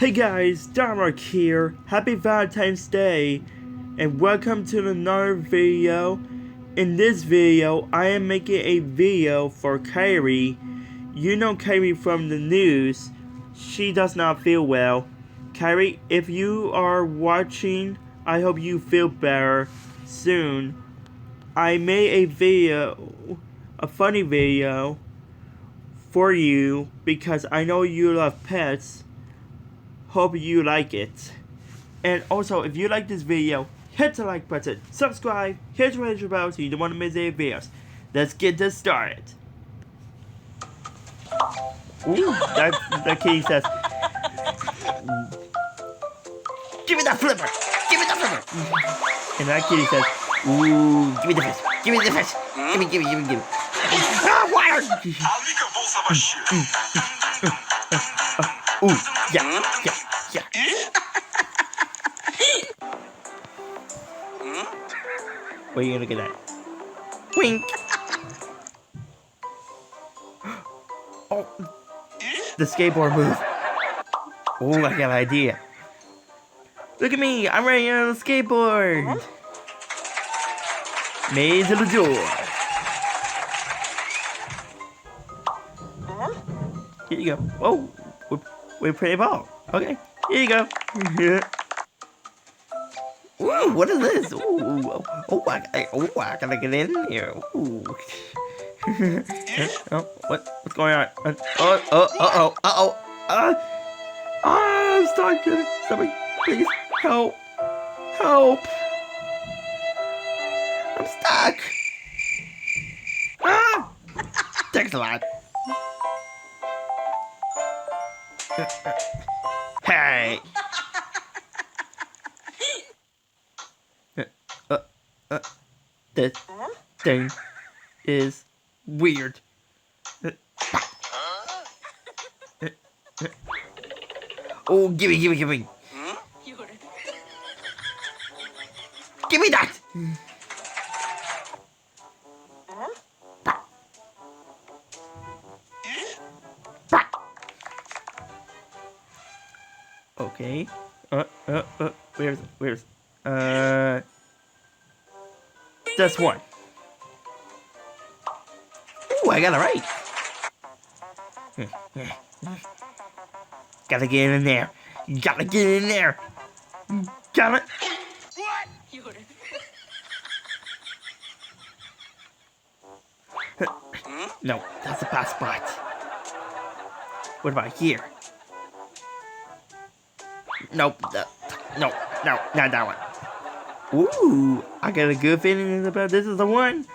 Hey guys, Darmark here. Happy Valentine's Day, and welcome to another video. In this video, I am making a video for Kyree. You know Kyree from the news. She does not feel well. Kyree, if you are watching, I hope you feel better soon. I made a video, a funny video, for you because I know you love pets. Hope you like it. And also, if you like this video, hit the like button, subscribe, hit the notification bell so you don't want to miss any videos. Let's get this started. Ooh, that kitty says, "Give me that flipper! Give me that flipper!" And that kitty says, "Ooh, give me the fish! Give me the fish! Give me! Ah, water!" Ooh, yeah. What are you gonna get at? Wink! Oh, the skateboard move. Oh, I got an idea. Look at me, I'm riding on a skateboard. Made to the door. Here you go. Whoa, we're playing ball. Okay, here you go. Ooh, what is this? Ooh, I gotta get in here. Ooh. Oh, what's going on? I'm stuck. Somebody, please help! I'm stuck. Ah! Thanks a lot. Hey. This thing is weird. Oh, give me. Give me that! Okay. Where's just one. Ooh, I got it right. Gotta get in there. Gotta get in there. Got it. No, that's a bad spot. What about here? Nope. No, not that one. Ooh, I got a good feeling about this is the one.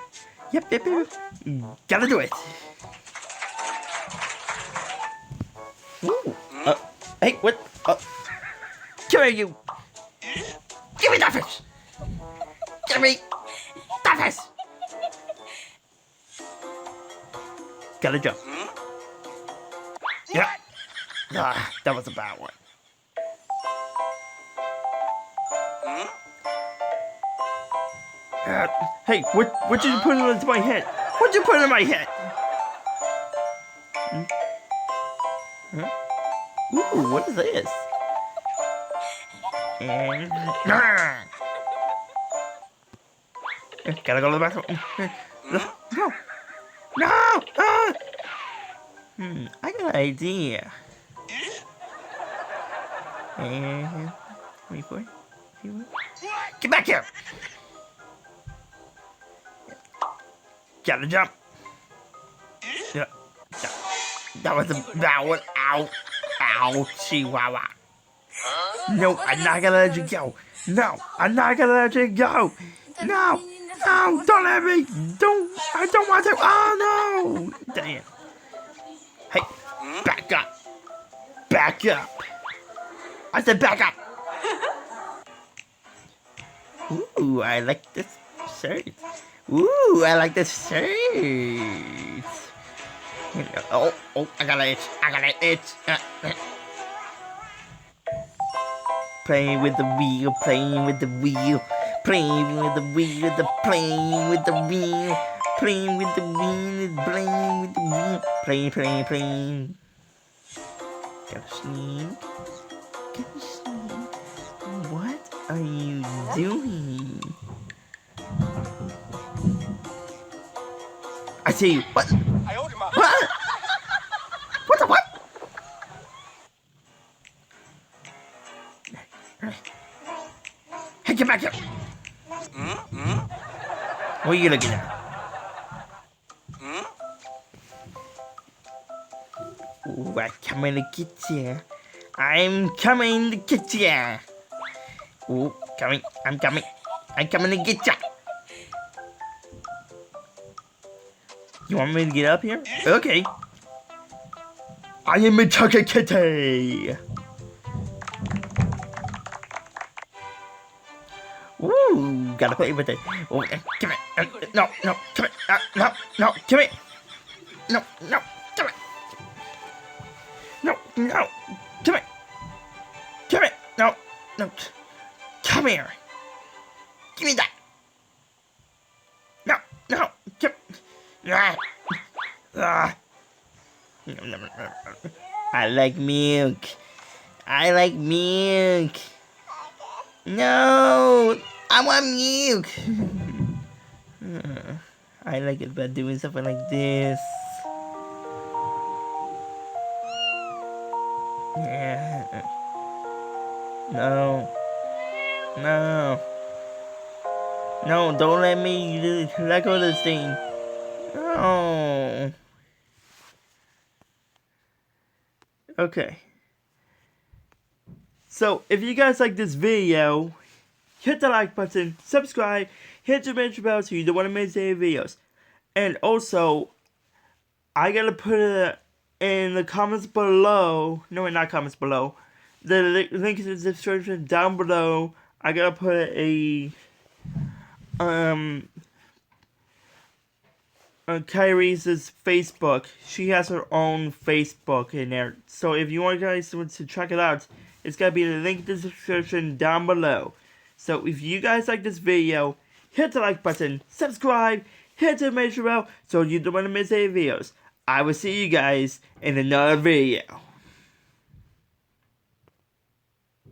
Yep. Gotta do it. Ooh. Hey, what? Come here, you. Give me that fish. Give me that fish. Gotta jump. Yeah. Ah, that was a bad one. Hey, what did you put into my head? What'd you put in my head? Huh? Ooh, what is this? And gotta go to the bathroom. No! Ah! I got an idea. And wait for it. Get back here! Gotta jump. Yeah. That was a bad one. Ow, chihuahua. No, I'm not gonna let you go. No, I'm not gonna let you go. No, don't let me. I don't want to. Oh no! Damn. Hey, back up. I said back up. Ooh, I like this shirt. Ooh, I like this shirt. Oh, I got an itch. Playing with the wheel, playing with the wheel. Playing with the wheel, playing with the wheel. Playing with the wheel, playing with the wheel. Playing. Gotta sneak. What are you doing? I see you. What? What? What the what? Hey, get back here. What are you looking at? Ooh, I'm coming to get you. I'm coming to get you. Ooh, coming. I'm coming. I'm coming to get you. You want me to get up here? Okay. I am a Chucky Kitty. Ooh, gotta play with it. Oh, come here. No, no, come here. No, no, come here. No, no, come here. No, no, come here. Come here. No, no, come here. Give me that. No, no, come. I like milk. I like milk. No, I want milk. I like it by doing something like this. Yeah. No. No. No, don't let me let go of this thing. No. Okay. So, if you guys like this video, hit the like button, subscribe, hit the notification bell so you don't want to miss any videos. And also, I gotta put it in the comments below. No, not comments below. The link in the description down below. I gotta put Kyree's Facebook. She has her own Facebook in there. So if you want guys to check it out, it's gonna be in the link in the description down below. So if you guys like this video, hit the like button, subscribe, hit the notification bell so you don't want to miss any videos. I will see you guys in another video.